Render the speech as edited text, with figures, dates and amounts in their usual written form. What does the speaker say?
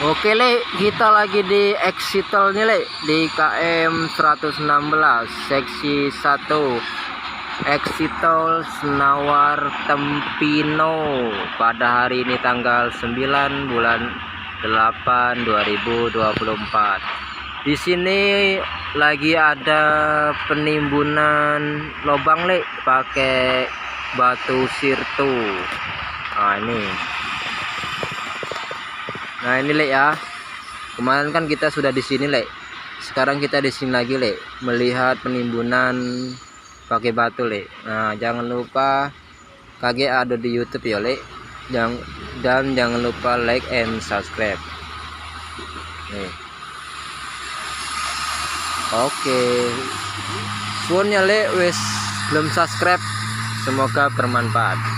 Oke le, kita lagi di exit tol nih le, di KM 116 seksi 1 exit tol Senawar Tempino pada hari ini tanggal 9 bulan 8 2024. Di sini lagi ada penimbunan lubang le pakai batu sirtu. Nah ini le ya. Kemarin kan kita sudah di sini le. Sekarang kita di sini lagi le, melihat penimbunan pakai batu le. Nah, jangan lupa KGA ada di YouTube ya le. Dan jangan lupa like and subscribe. Nih. Oke. Suonnya le wes belum subscribe. Semoga bermanfaat.